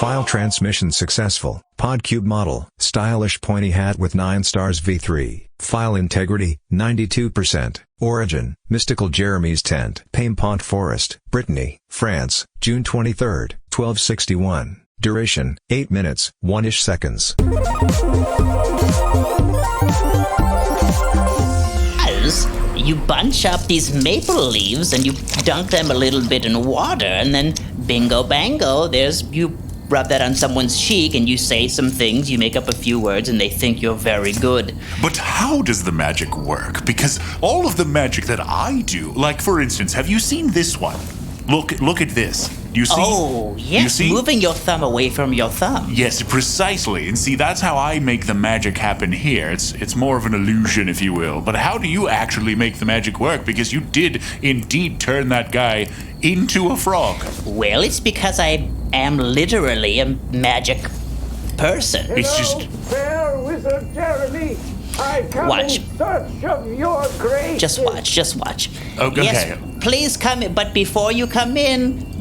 File transmission successful. PodCube model. Stylish pointy hat with 9 stars v3. File integrity, 92%. Origin, Mystical Jeremy's Tent. Paimpont Forest, Brittany, France, June 23, 1261. Duration, 8 minutes, 1-ish seconds. As you bunch up these maple leaves and you dunk them a little bit in water, and then bingo bango, you rub that on someone's cheek and you say some things, you make up a few words, and they think you're very good. But how does the magic work? Because all of the magic that I do, like for instance, have you seen this one? Look at this. Do you see? Oh, yes, you see? Moving your thumb away from your thumb. Yes, precisely. And see, that's how I make the magic happen here. It's more of an illusion, if you will. But how do you actually make the magic work? Because you did indeed turn that guy into a frog. Well, it's because I am literally a magic person. It's just... Fair Wizard Jeremy, I come Watch. in search of your grace. Just watch. Okay. Yes, please come in, but before you come in,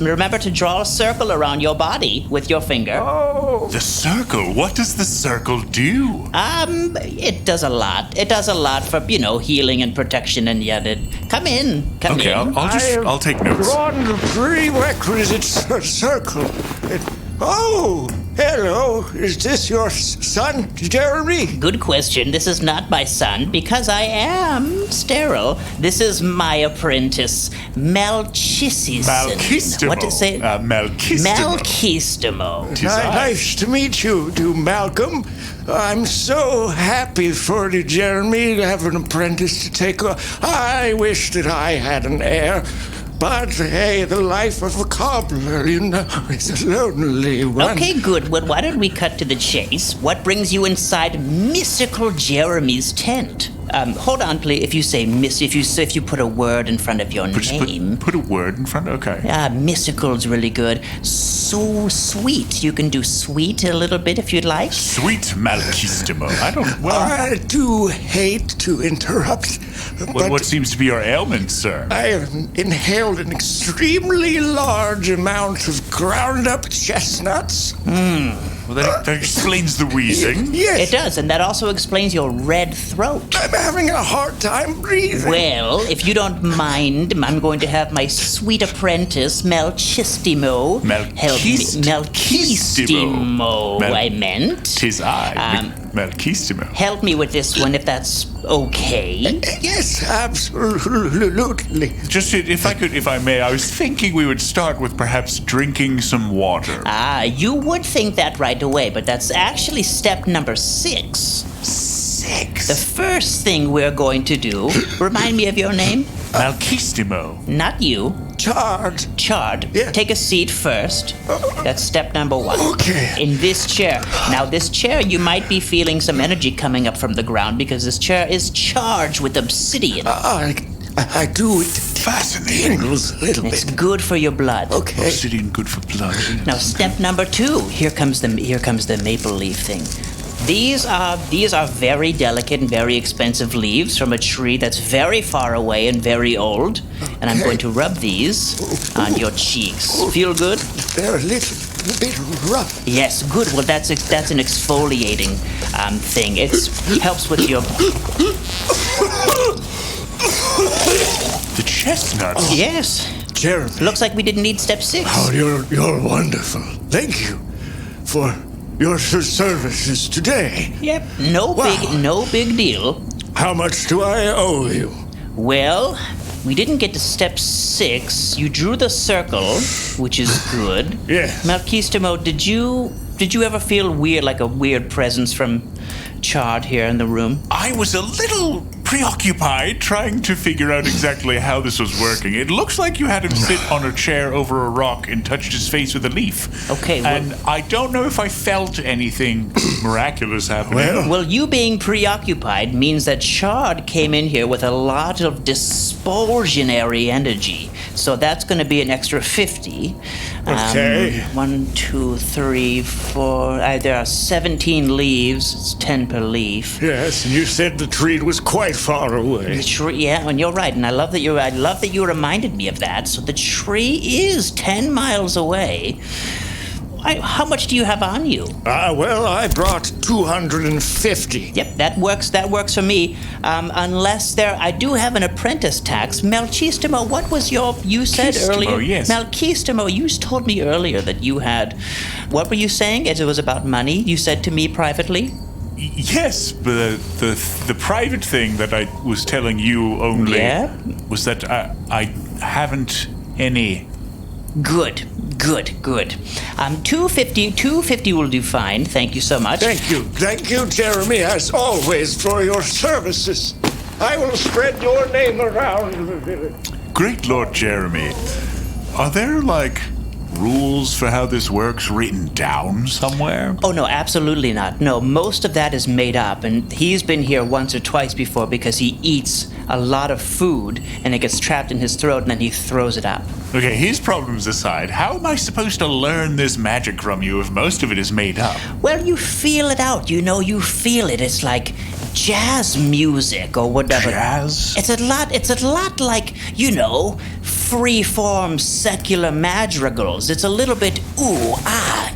remember to draw a circle around your body with your finger. Oh, The circle? What does the circle do? It does a lot. It does a lot for, healing and protection, and yet come in. Okay, I'll take notes. drawn the prerequisite circle. Hello. Is this your son, Jeremy? Good question. This is not my son, because I am sterile. This is my apprentice, Melchizedek. Malchistimo. What to say? Malchistimo. Nice to meet you, Malcolm. I'm so happy for you, Jeremy, to have an apprentice to take on. I wish that I had an heir. But, hey, the life of a cobbler, is a lonely one. Okay, good. Well, why don't we cut to the chase? What brings you inside Mystical Jeremy's tent? Hold on, please. If you say if you put a word in front of your name. Put a word in front. Okay. Mystical's really good. So sweet. You can do sweet a little bit if you'd like. Sweet Malchistimo. I do hate to interrupt, but what seems to be your ailment, sir? I have inhaled an extremely large amount of ground-up chestnuts. Well, that explains the wheezing. Yes. It does, and that also explains your red throat. I'm having a hard time breathing. Well, if you don't mind, I'm going to have my sweet apprentice, Melchistimo, help me. Melchistimo, I meant. 'Tis I, Malchistimo. Help me with this one, if that's okay. Yes, absolutely. Just if I may, I was thinking we would start with perhaps drinking some water. You would think that right away, but that's actually step number 6. 6? The first thing we're going to do, remind me of your name? Malchistimo. Not you. Chard. Yeah. Take a seat first. That's step number 1. Okay. In this chair. Now, this chair, you might be feeling some energy coming up from the ground because this chair is charged with obsidian. I do. It Fascinating. tingles a little It's bit. good for your blood. Okay. Obsidian good for blood. Now, step number 2. Here comes the maple leaf thing. These are very delicate and very expensive leaves from a tree that's very far away and very old. And I'm going to rub these on your cheeks. Feel good? They're a little bit rough. Yes, good. Well, that's an exfoliating thing. It helps with your... The chestnuts. Yes. Jeremy. Looks like we didn't need step 6. Oh, you're wonderful. Thank you for your services today. Yep. No big deal. How much do I owe you? Well, we didn't get to step 6. You drew the circle, which is good. Yes. Malchistimo, did you ever feel weird, like a weird presence from Chard here in the room? I was a little preoccupied trying to figure out exactly how this was working. It looks like you had him sit on a chair over a rock and touched his face with a leaf. Okay, well... And I don't know if I felt anything miraculous happening. Well, you being preoccupied means that Chard came in here with a lot of dispulsionary energy. So that's going to be an extra 50. Okay. 1, 2, 3, 4... there are 17 leaves. It's 10 per leaf. Yes, and you said the tree was quite far away. The tree, yeah, and you're right, and I love that you reminded me of that. So the tree is 10 miles away. how much do you have on you? Well, I brought 250. Yep, that works for me. Unless I do have an apprentice tax. Melchistimo, what was you said Melchistimo, earlier? yes. Melchistimo, you told me earlier that you had, what were you saying? As it was about money, you said to me privately? Yes, but the private thing that I was telling you only was that I haven't any. Good. 250 will do fine. Thank you so much. Thank you, Jeremy, as always, for your services. I will spread your name around the village. Great Lord Jeremy, are there, rules for how this works written down somewhere? Oh, no, absolutely not. No, most of that is made up, and he's been here once or twice before because he eats a lot of food, and it gets trapped in his throat, and then he throws it up. Okay, his problems aside, how am I supposed to learn this magic from you if most of it is made up? Well, you feel it out, you feel it. It's like jazz music or whatever. Jazz? It's a lot like, free-form secular madrigals. It's a little bit,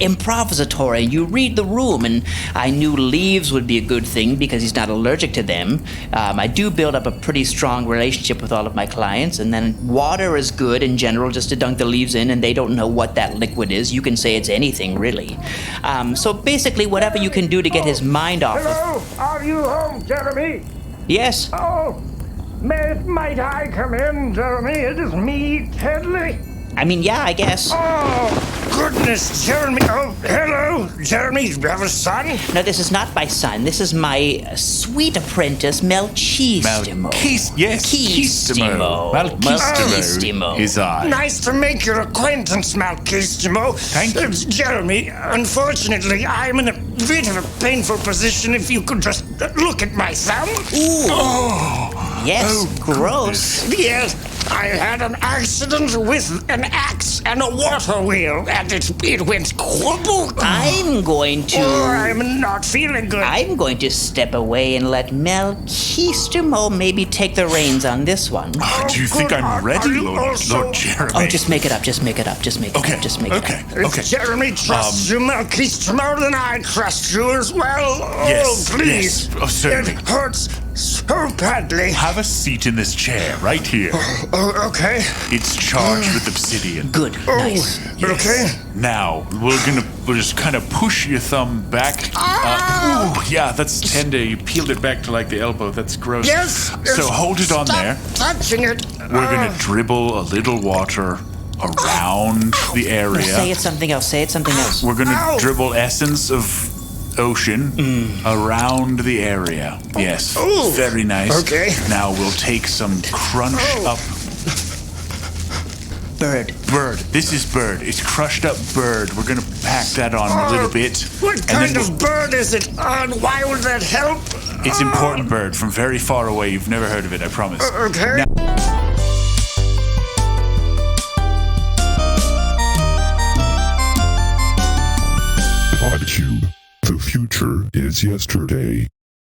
improvisatory. You read the room, and I knew leaves would be a good thing because he's not allergic to them. I do build up a pretty strong relationship with all of my clients, and then water is good in general, just to dunk the leaves in, and they don't know what that liquid is. You can say it's anything, really. So basically, whatever you can do to get his mind off Hello, are you home, Jeremy? Yes? Oh, might I come in, Jeremy? It is me, Tedley. I mean, yeah, I guess. Oh, goodness, Jeremy. Oh, hello, Jeremy. You have a son? No, this is not my son. This is my sweet apprentice, Melchistimo. Melchistimo. Melchistimo is I. Nice to make your acquaintance, Melchistimo. Thank you. Jeremy, unfortunately, I'm in a bit of a painful position. If you could just look at my thumb. Ooh. Oh. Yes, gross. Yes, I had an accident with an axe and a water wheel, and it went quabble. I'm going to... Oh, I'm not feeling good. I'm going to step away and let Melchistimo maybe take the reins on this one. Do you think I'm ready, Lord Jeremy? Oh, just make it up. Okay. If Jeremy trusts you, Melchistimo, then I trust you as well. Yes, Oh, please. yes. Oh, certainly. It hurts so badly. Have a seat in this chair, right here. Oh, okay. It's charged with obsidian. Good. Nice. Yes. Okay. Now, we'll just kind of push your thumb back. Ooh, yeah, that's tender. You peeled it back to the elbow. That's gross. Yes. So hold it on there. Touching it. We're going to dribble a little water around the area. Say it something else. We're going to dribble essence of ocean around the area. Yes. Ooh. Very nice. Okay. Now we'll take some crunch up. Bird. This is bird. It's crushed up bird. We're going to pack that on a little bit. What kind of bird is it? Why would that help? It's important bird from very far away. You've never heard of it, I promise. Okay. odCube. The future is yesterday.